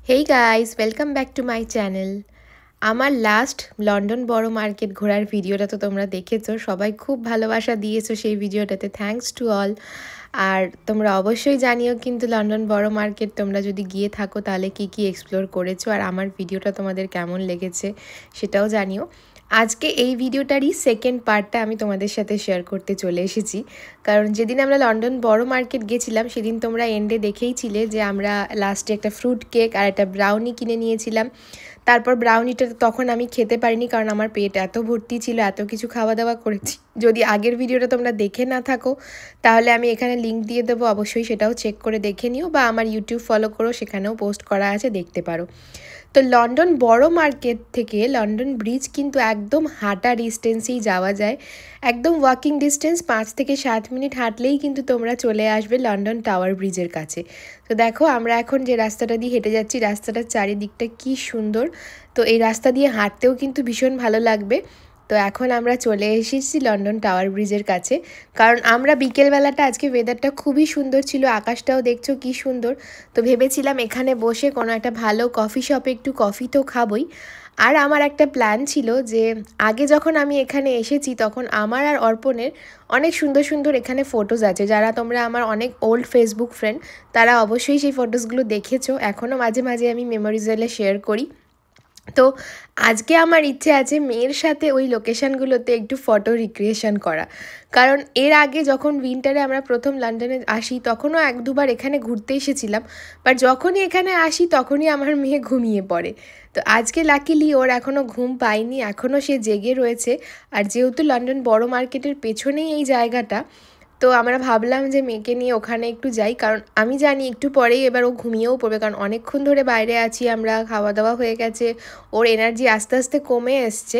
Hey guys, welcome back to my channel. আমার last London বড় market ঘোরার ভিডিওটা তো তোমরা দেখেছো, সবাই খুব ভালোবাসা দিয়েছো সেই ভিডিওটাতে, থ্যাঙ্কস টু অল। আর তোমরা অবশ্যই জানিও কিন্তু লন্ডন বড় মার্কেট তোমরা যদি গিয়ে থাকো তাহলে কি কি এক্সপ্লোর করেছো আর আমার ভিডিওটা তোমাদের কেমন লেগেছে সেটাও জানিও। আজকে এই ভিডিওটারই সেকেন্ড পার্টটা আমি তোমাদের সাথে শেয়ার করতে চলে এসেছি, কারণ যেদিন আমরা লন্ডন বড় মার্কেট গেছিলাম সেদিন তোমরা এন্ডে দেখেইছিলে যে আমরা লাস্টে একটা ফ্রুট কেক আর একটা ব্রাউনি কিনে নিয়েছিলাম। তারপর ব্রাউনিটা তখন আমি খেতে পারিনি কারণ আমার পেট এত ভর্তি ছিল, এত কিছু খাওয়া দাওয়া করেছি। যদি আগের ভিডিওটা তোমরা দেখে না থাকো তাহলে আমি এখানে লিঙ্ক দিয়ে দেবো, অবশ্যই সেটাও চেক করে দেখে নিও, বা আমার ইউটিউব ফলো করো, সেখানেও পোস্ট করা আছে, দেখতে পারো। তো লন্ডন বড় মার্কেট থেকে লন্ডন ব্রিজ কিন্তু একদম হাঁটা ডিস্টেন্সেই যাওয়া যায়, একদম ওয়াকিং ডিস্টেন্স, 5 থেকে 7 মিনিট হাঁটলেই কিন্তু তোমরা চলে আসবে লন্ডন টাওয়ার ব্রিজের কাছে। তো দেখো আমরা এখন যে রাস্তাটা দিয়ে হেঁটে যাচ্ছি, রাস্তাটার চারিদিকটা কি সুন্দর। তো এই রাস্তা দিয়ে হাঁটতেও কিন্তু ভীষণ ভালো লাগবে। তো এখন আমরা চলে এসেছি লন্ডন টাওয়ার ব্রিজের কাছে, কারণ আমরা বিকেলবেলাটা আজকে ওয়েদারটা খুবই সুন্দর ছিল, আকাশটাও দেখছো কি সুন্দর। তো ভেবেছিলাম এখানে বসে কোনো একটা ভালো কফি শপে একটু কফি তো খাবই। আর আমার একটা প্ল্যান ছিল যে আগে যখন আমি এখানে এসেছি তখন আমার আর অর্পণের অনেক সুন্দর সুন্দর এখানে ফটোজ আছে, যারা তোমরা আমার অনেক ওল্ড ফেসবুক ফ্রেন্ড তারা অবশ্যই সেই ফটোসগুলো দেখেছো, এখনও মাঝে মাঝে আমি মেমোরিজে শেয়ার করি। তো আজকে আমার ইচ্ছে আছে মেয়ের সাথে ওই লোকেশানগুলোতে একটু ফটো রিক্রিয়েশন করা, কারণ এর আগে যখন উইন্টারে আমরা প্রথম লন্ডনে আসি তখনও 1-2বার এখানে ঘুরতে এসেছিলাম, বাট যখনই এখানে আসি তখনই আমার মেয়ে ঘুমিয়ে পড়ে। তো আজকে লাকিলি ওর এখনও ঘুম পায়নি, এখনও সে জেগে রয়েছে। আর যেহেতু লন্ডন বড় মার্কেটের পেছনেই এই জায়গাটা, তো আমরা ভাবলাম যে মেয়েকে নিয়ে ওখানে একটু যাই, কারণ আমি জানি একটু পরেই এবার ও ঘুমিয়েও পড়বে, কারণ অনেকক্ষণ ধরে বাইরে আছি আমরা, খাওয়া দাওয়া হয়ে গেছে, ওর এনার্জি আস্তে আস্তে কমে এসছে।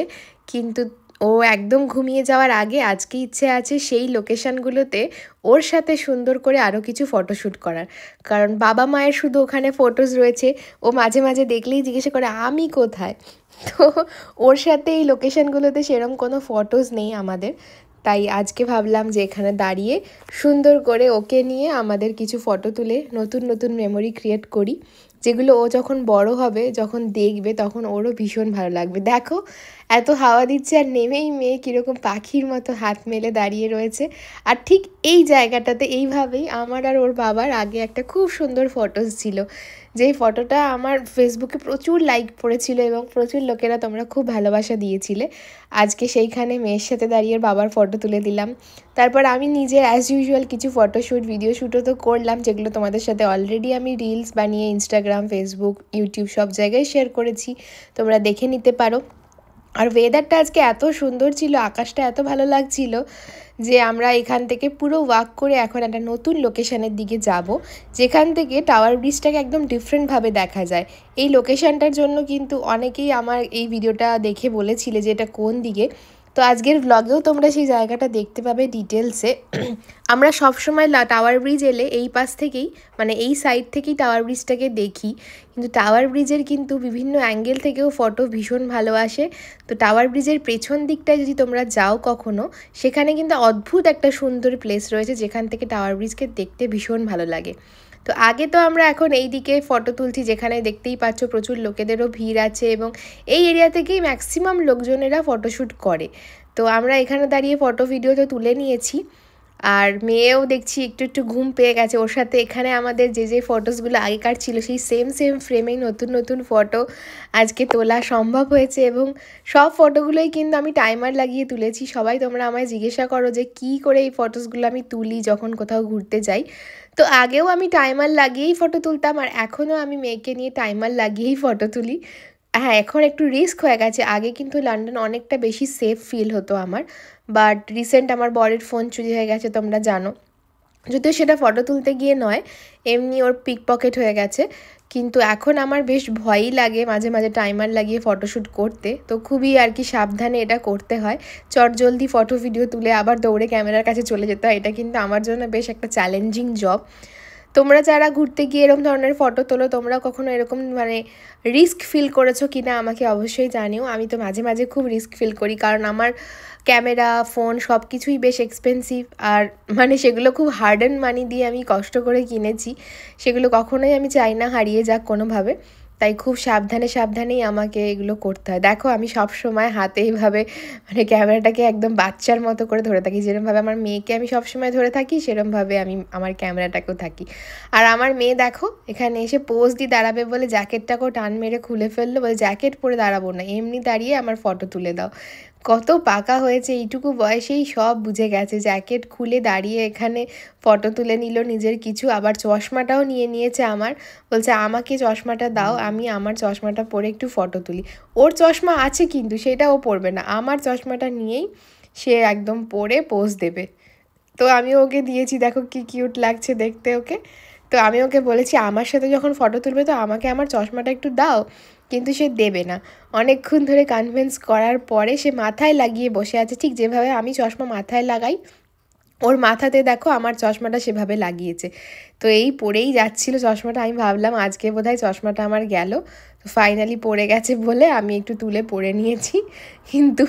কিন্তু ও একদম ঘুমিয়ে যাওয়ার আগে আজকে ইচ্ছে আছে সেই লোকেশানগুলোতে ওর সাথে সুন্দর করে আরও কিছু ফটোশ্যুট করার, কারণ বাবা মায়ের শুধু ওখানে ফটোজ রয়েছে, ও মাঝে মাঝে দেখলেই জিজ্ঞাসা করে আমি কোথায়। তো ওর সাথে এই লোকেশানগুলোতে সেরকম কোনো ফটোজ নেই আমাদের, তাই আজকে ভাবলাম যে এখানে দাঁড়িয়ে সুন্দর করে ওকে নিয়ে আমাদের কিছু ফটো তুলে নতুন নতুন মেমোরি ক্রিয়েট করি, যেগুলো ও যখন বড় হবে, যখন দেখবে তখন ওরও ভীষণ ভালো লাগবে। দেখো এত হাওয়া দিচ্ছে আর নেমেই মেয়ে কীরকম পাখির মতো হাত মেলে দাঁড়িয়ে রয়েছে। আর ঠিক এই জায়গাটাতে এইভাবেই আমার আর ওর বাবার আগে একটা খুব সুন্দর ফটোস ছিল, যেই ফটোটা আমার ফেসবুকে প্রচুর লাইক পড়েছিল এবং প্রচুর লোকেরা তোমরা খুব ভালোবাসা দিয়েছিলে। আজকে সেইখানে মেয়ের সাথে দাঁড়িয়ে বাবার ফটো তুলে দিলাম। তারপর আমি নিজে অ্যাজ ইউজুয়াল কিছু ফটোশ্যুট ভিডিও শ্যুটও তো করলাম, যেগুলো তোমাদের সাথে অলরেডি আমি রিলস বানিয়ে ইনস্টাগ্রাম, ফেসবুক, ইউটিউব সব জায়গায় শেয়ার করেছি, তোমরা দেখে নিতে পারো। আর ওয়েদারটা আজকে এত সুন্দর ছিল, আকাশটা এত ভালো লাগছিল যে আমরা এখান থেকে পুরো ওয়াক করে এখন একটা নতুন লোকেশানের দিকে যাব, যেখান থেকে টাওয়ার ব্রিজটাকে একদম ডিফারেন্টভাবে দেখা যায়। এই লোকেশানটার জন্য কিন্তু অনেকেই আমার এই ভিডিওটা দেখে বলেছিলে যে এটা কোন দিকে, তো আজকের ব্লগেও তোমরা সেই জায়গাটা দেখতে পাবে ডিটেলসে। আমরা সবসময় টাওয়ার ব্রিজ এলে এই পাশ থেকেই, মানে এই সাইড থেকেই টাওয়ার ব্রিজটাকে দেখি, কিন্তু টাওয়ার ব্রিজের কিন্তু বিভিন্ন অ্যাঙ্গেল থেকেও ফটো ভীষণ ভালো আসে। তো টাওয়ার ব্রিজের পেছন দিকটায় যদি তোমরা যাও কখনো, সেখানে কিন্তু অদ্ভুত একটা সুন্দর প্লেস রয়েছে যেখান থেকে টাওয়ার ব্রিজকে দেখতে ভীষণ ভালো লাগে। তো আগে তো আমরা এখন এই দিকে ফটো তুলছি, যেখানে দেখতেই পাচ্ছ প্রচুর লোকেদেরও ভিড় আছে এবং এই এরিয়া থেকেই ম্যাক্সিমাম লোকজনেরা ফটোশ্যুট করে। তো আমরা এখানে দাঁড়িয়ে ফটো ভিডিও তো তুলে নিয়েছি, আর মেয়েও দেখছি একটু একটু ঘুম পেয়ে গেছে। ওর সাথে এখানে আমাদের যে যে ফটোসগুলো আগেকার ছিল সেই সেম সেম ফ্রেমেই নতুন নতুন ফটো আজকে তোলা সম্ভব হয়েছে, এবং সব ফটোগুলোই কিন্তু আমি টাইমার লাগিয়ে তুলেছি। সবাই তোমরা আমায় জিজ্ঞাসা করো যে কী করে এই ফটোসগুলো আমি তুলি যখন কোথাও ঘুরতে যাই। তো আগেও আমি টাইমার লাগিয়েই ফটো তুলতাম, আর এখনও আমি মেয়েকে নিয়ে টাইমার লাগিয়েই ফটো তুলি। হ্যাঁ, এখন একটু রিস্ক হয়ে গেছে, আগে কিন্তু লন্ডন অনেকটা বেশি সেফ ফিল হতো আমার, বাট রিসেন্ট আমার বরের ফোন চুরি হয়ে গেছে তোমরা জানো, যদিও সেটা ফটো তুলতে গিয়ে নয়, এমনি ওর পিক পকেট হয়ে গেছে। কিন্তু এখন আমার বেশ ভয়ই লাগে মাঝে মাঝে টাইমার লাগিয়ে ফটোশ্যুট করতে, তো খুবই আর কি সাবধানে এটা করতে হয়। চটজলদি ফটো ভিডিও তুলে আবার দৌড়ে ক্যামেরার কাছে চলে যেতে হয়, এটা কিন্তু আমার জন্য বেশ একটা চ্যালেঞ্জিং জব। তোমরা যারা ঘুরতে গিয়ে এরকম ধরনের ফটো তোলো, তোমরা কখনো এরকম মানে রিস্ক ফিল করেছো কি না আমাকে অবশ্যই জানিও। আমি তো মাঝে মাঝে খুব রিস্ক ফিল করি, কারণ আমার ক্যামেরা, ফোন সব কিছুই বেশ এক্সপেন্সিভ, আর মানে সেগুলো খুব হার্ড অ্যান্ড মানি দিয়ে আমি কষ্ট করে কিনেছি, সেগুলো কখনোই আমি চাই না হারিয়ে যাক কোনোভাবে। তাই খুব সাবধানে সাবধানেই আমাকে এগুলো করতে হয়। দেখো আমি সব সময় হাতে এইভাবে মানে ক্যামেরাটাকে একদম বাচ্চার মতো করে ধরে থাকি, যেরকমভাবে আমার মেয়েকে আমি সবসময় ধরে থাকি সেরকমভাবে আমি আমার ক্যামেরাটাকেও থাকি। আর আমার মেয়ে দেখো এখানে এসে পোজ দিয়ে দাঁড়াবে বলে জ্যাকেটটাকেও টান মেরে খুলে ফেললো, বলে জ্যাকেট পরে দাঁড়াবো না, এমনি দাঁড়িয়ে আমার ফটো তুলে দাও। কত পাকা হয়েছে, এইটুকু বয়সেই সব বুঝে গেছে। জ্যাকেট খুলে দাঁড়িয়ে এখানে ফটো তুলে নিল নিজের কিছু, আবার চশমাটাও নিয়ে নিয়েছে আমার, বলছে আমাকে চশমাটা দাও, আমি আমার চশমাটা পরে একটু ফটো তুলি। ওর চশমা আছে কিন্তু সেটা ও পরবে না, আমার চশমাটা নিয়েই সে একদম পরে পোজ দেবে। তো আমি ওকে দিয়েছি, দেখো কি কিউট লাগছে দেখতে ওকে। তো আমি ওকে বলেছি আমার সাথে যখন ফটো তুলবে তো আমাকে আমার চশমাটা একটু দাও, কিন্তু সে দেবে না। অনেকক্ষণ ধরে কনভিন্স করার পরে সে মাথায় লাগিয়ে বসে আছে, ঠিক যেভাবে আমি চশমা মাথায় লাগাই ওর মাথাতে দেখো আমার চশমাটা সেভাবে লাগিয়েছে। তো এই পরেই যাচ্ছিল চশমাটা, আমি ভাবলাম আজকে বোধহয় চশমাটা আমার গেল। তো ফাইনালি পড়ে গেছে বলে আমি একটু তুলে পরে নিয়েছি, কিন্তু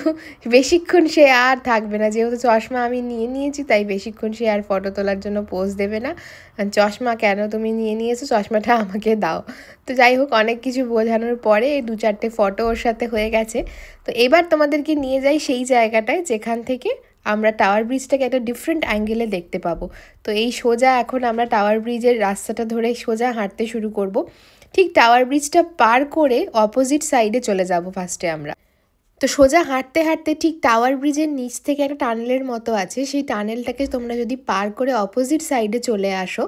বেশিক্ষণ সে আর থাকবে না, যেহেতু চশমা আমি নিয়ে নিয়েছি তাই বেশিক্ষণ সে আর ফটো তোলার জন্য পোজ দেবে না। চশমা কেন তুমি নিয়ে নিয়েছো, চশমাটা আমাকে দাও। তো যাই হোক, অনেক কিছু বোঝানোর পরে এই 2-4টে ফটো ওর সাথে হয়ে গেছে। তো এবার তোমাদেরকে নিয়ে যাই সেই জায়গাটায় যেখান থেকে আমরা টাওয়ার ব্রিজটাকে একটা ডিফারেন্ট অ্যাঙ্গেলে দেখতে পাবো। তো এই সোজা এখন আমরা টাওয়ার ব্রিজের রাস্তাটা ধরে সোজা হাঁটতে শুরু করব। ঠিক টাওয়ার ব্রিজটা পার করে অপোজিট সাইডে চলে যাব ফার্স্টে আমরা। তো সোজা হাঁটতে হাঁটতে ঠিক টাওয়ার ব্রিজের নিচ থেকে একটা টানেলের মতো আছে, সেই টানেলটাকে তোমরা যদি পার করে অপোজিট সাইডে চলে আসো,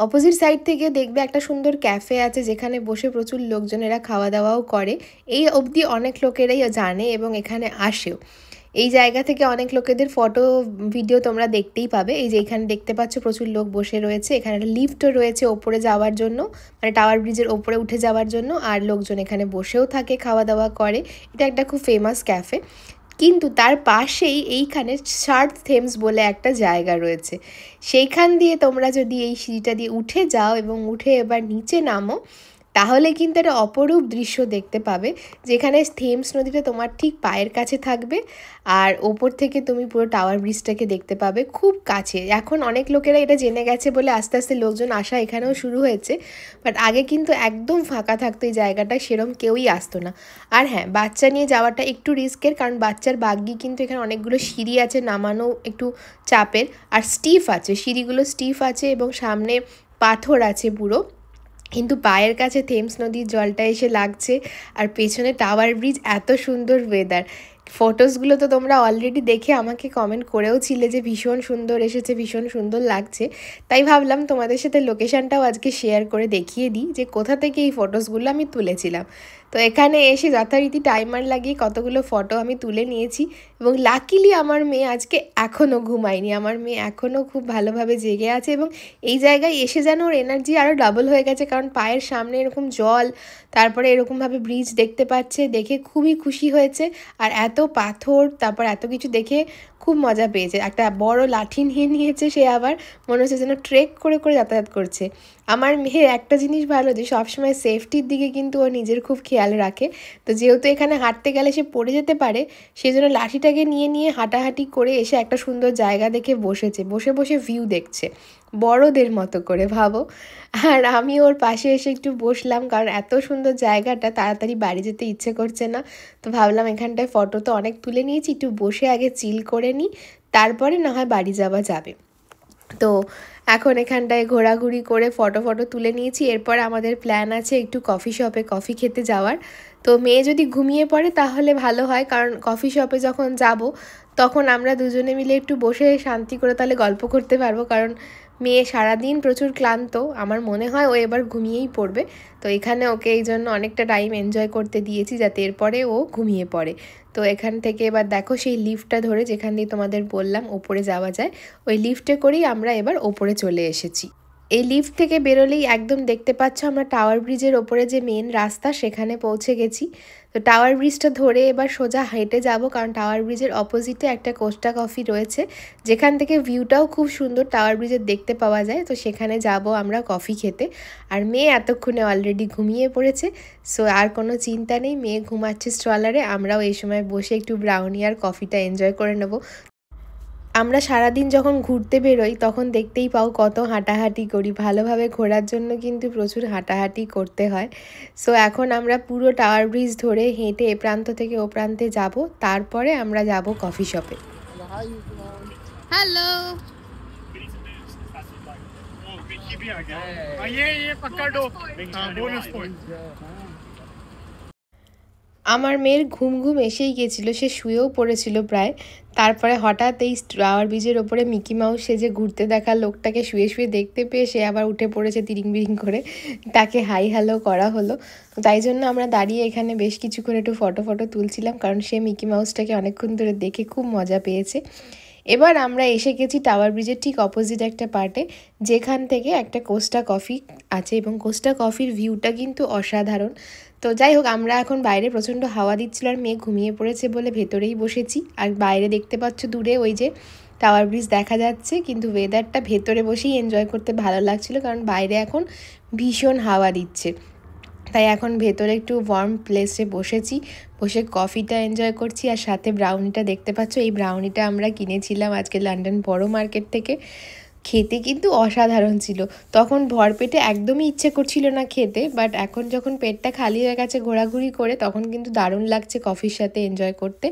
অপোজিট সাইড থেকে দেখবে একটা সুন্দর ক্যাফে আছে যেখানে বসে প্রচুর লোকজনেরা খাওয়া দাওয়াও করে। এই অবধি অনেক লোকেরাই জানে এবং এখানে আসেও। এই জায়গা থেকে অনেক লোকেদের ফটো ভিডিও তোমরা দেখতেই পাবে। এই যে এখানে দেখতে পাচ্ছ প্রচুর লোক বসে রয়েছে, এখানে একটা লিফটও রয়েছে ওপরে যাওয়ার জন্য, মানে টাওয়ার ব্রিজের ওপরে উঠে যাওয়ার জন্য, আর লোকজন এখানে বসেও থাকে, খাওয়া দাওয়া করে। এটা একটা খুব ফেমাস ক্যাফে। কিন্তু তার পাশেই এইখানে সার্থ থেমস বলে একটা জায়গা রয়েছে, সেইখান দিয়ে তোমরা যদি এই সিঁড়িটা দিয়ে উঠে যাও এবং উঠে এবার নিচে নামো, তাহলে কিন্তু একটা অপরূপ দৃশ্য দেখতে পাবে, যেখানে থেমস নদীটা তোমার ঠিক পায়ের কাছে থাকবে আর ওপর থেকে তুমি পুরো টাওয়ার ব্রিজটাকে দেখতে পাবে খুব কাছে। এখন অনেক লোকেরা এটা জেনে গেছে বলে আস্তে আস্তে লোকজন আসা এখানেও শুরু হয়েছে, বাট আগে কিন্তু একদম ফাঁকা থাকতো এই জায়গাটা, সেরম কেউই আসতো না। আর হ্যাঁ, বাচ্চা নিয়ে যাওয়াটা একটু রিস্কের, কারণ বাচ্চার বাগ্যি কিন্তু এখানে অনেকগুলো সিঁড়ি আছে, নামানো একটু চাপের, আর স্টিফ আছে, সিঁড়িগুলো স্টিফ আছে এবং সামনে পাথর আছে পুরো। কিন্তু পায়ের কাছে থেমস নদীর জলটা এসে লাগছে, আর পেছনে টাওয়ার ব্রিজ, এত সুন্দর ওয়েদার। ফটোসগুলো তো তোমরা অলরেডি দেখে আমাকে কমেন্ট করেও ছিলে যে ভীষণ সুন্দর এসেছে, ভীষণ সুন্দর লাগছে। তাই ভাবলাম তোমাদের সাথে লোকেশানটাও আজকে শেয়ার করে দেখিয়ে দিই যে কোথা থেকে এই ফটোসগুলো আমি তুলেছিলাম। তো এখানে এসে যথারীতি টাইমার লাগিয়ে কতগুলো ফটো আমি তুলে নিয়েছি, এবং লাকিলি আমার মেয়ে আজকে এখনও ঘুমায়নি, আমার মেয়ে এখনও খুব ভালোভাবে জেগে আছে, এবং এই জায়গায় এসে যেন ওর এনার্জি আরও ডাবল হয়ে গেছে, কারণ পায়ের সামনে এরকম জল, তারপরে এরকমভাবে ব্রিজ দেখতে পাচ্ছে, দেখে খুবই খুশি হয়েছে। আর এত পাথর, তারপর এত কিছু দেখে খুব মজা পেয়েছে। একটা বড় লাঠি নিয়ে নিয়েছে সে, আবার মনে হচ্ছে যেন ট্রেক করে করে যাতায়াত করছে। আমার মেয়ের একটা জিনিস ভালো যে সবসময় সেফটির দিকে কিন্তু ও নিজের খুব খেয়াল রাখে। তো যেহেতু এখানে হাঁটতে গেলে সে পড়ে যেতে পারে, সেই জন্য লাঠিটাকে নিয়ে নিয়ে হাঁটাহাঁটি করে এসে একটা সুন্দর জায়গা দেখে বসেছে, বসে বসে ভিউ দেখছে বড়দের মতো করে, ভাবো। আর আমি ওর পাশে এসে একটু বসলাম, কারণ এত সুন্দর জায়গাটা, তাড়াতাড়ি বাড়ি যেতে ইচ্ছে করছে না। তো ভাবলাম এখানটায় ফটো তো অনেক তুলে নিয়েছি, একটু বসে আগে চিল করে নিই, তারপরে না হয় বাড়ি যাওয়া যাবে। তো এখন এখানটায় ঘোরাঘুরি করে ফটো তুলে নিয়েছি। এরপর আমাদের প্ল্যান আছে একটু কফি শপে কফি খেতে যাওয়ার। তো মেয়ে যদি ঘুমিয়ে পড়ে তাহলে ভালো হয়, কারণ কফি শপে যখন যাব তখন আমরা দুজনে মিলে একটু বসে শান্তি করে তাহলে গল্প করতে পারবো, কারণ মেয়ে সারাদিন প্রচুর ক্লান্ত, আমার মনে হয় ও এবার ঘুমিয়েই পড়বে। তো এখানে ওকে এই জন্য অনেকটা টাইম এনজয় করতে দিয়েছি যাতে এরপরে ও ঘুমিয়ে পড়ে। তো এখান থেকে এবার দেখো সেই লিফটটা ধরে, যেখান দিয়ে তোমাদের বললাম ওপরে যাওয়া যায়, ওই লিফটে করেই আমরা এবার ওপরে চলে এসেছি। এই লিফট থেকে বেরোলেই একদম দেখতে পাচ্ছ আমরা টাওয়ার ব্রিজের ওপরে যে মেন রাস্তা সেখানে পৌঁছে গেছি। তো টাওয়ার ব্রিজটা ধরে এবার সোজা হেঁটে যাব, কারণ টাওয়ার ব্রিজের অপোজিটে একটা কোস্টা কফি রয়েছে, যেখান থেকে ভিউটাও খুব সুন্দর টাওয়ার ব্রিজের দেখতে পাওয়া যায়। তো সেখানে যাব আমরা কফি খেতে। আর মেয়ে এতক্ষণে অলরেডি ঘুমিয়ে পড়েছে, সো আর কোনো চিন্তা নেই, মেয়ে ঘুমাচ্ছে স্ট্রলারে, আমরাও এই সময় বসে একটু ব্রাউনি আর কফিটা এনজয় করে নেব। আমরা সারাদিন যখন ঘুরতে বেরোই তখন দেখতেই পাও কত হাঁটাহাঁটি করি। ভালোভাবে ঘোরার জন্য কিন্তু প্রচুর হাঁটাহাঁটি করতে হয়। সো এখন আমরা পুরো টাওয়ার ব্রিজ ধরে হেঁটে এ প্রান্ত থেকে ও প্রান্তে যাব, তারপরে আমরা যাব কফি শপে। হ্যালো, আমার মেয়ের ঘুম ঘুম এসেই গেছিলো, সে শুয়েও পড়েছিল প্রায়। তারপরে হঠাৎ এই টাওয়ার ব্রিজের ওপরে মিকি মাউস সেজে ঘুরতে দেখা লোকটাকে শুয়ে শুয়ে দেখতে পেয়ে সে আবার উঠে পড়েছে তিরিং বিরিং করে। তাকে হাই হ্যালো করা হলো। তাই জন্য আমরা দাঁড়িয়ে এখানে বেশ কিছুক্ষণ একটু ফটো তুলছিলাম, কারণ সে মিকি মাউসটাকে অনেকক্ষণ ধরে দেখে খুব মজা পেয়েছে। এবার আমরা এসে গেছি টাওয়ার ব্রিজের ঠিক অপোজিট একটা পার্টে, যেখান থেকে একটা কোস্টা কফি আছে এবং কোস্টা কফির ভিউটা কিন্তু অসাধারণ। তো যাই হোক, আমরা এখন বাইরে প্রচণ্ড হাওয়া দিচ্ছিল আর মেয়ে ঘুমিয়ে পড়েছে বলে ভেতরেই বসেছি। আর বাইরে দেখতে পাচ্ছ দূরে ওই যে টাওয়ার ব্রিজ দেখা যাচ্ছে, কিন্তু ওয়েদারটা ভেতরে বসেই এনজয় করতে ভালো লাগছিল, কারণ বাইরে এখন ভীষণ হাওয়া দিচ্ছে। তাই এখন ভেতরে একটু ওয়ার্ম প্লেসে বসেছি, বসে কফিটা এনজয় করছি। আর সাথে ব্রাউনিটা দেখতে পাচ্ছ, এই ব্রাউনিটা আমরা কিনেছিলাম আজকে লন্ডন বড় মার্কেট থেকে। খেতে কিন্তু অসাধারণ ছিল। তখন ভরপেটে একদমই ইচ্ছে করছিল না খেতে, বাট এখন যখন পেটটা খালি হয়ে গেছে ঘোরাঘুরি করে, তখন কিন্তু দারুণ লাগছে কফির সাথে এনজয় করতে।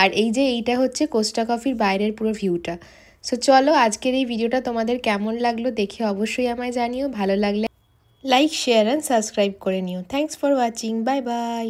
আর এইটা হচ্ছে কোস্টা কফির বাইরের পুরো ভিউটা। সো চলো, আজকের এই ভিডিওটা তোমাদের কেমন লাগলো দেখে অবশ্যই আমায় জানিও। ভালো লাগলে লাইক, শেয়ার অ্যান্ড সাবস্ক্রাইব করে নিও। Thanks for watching, bye bye.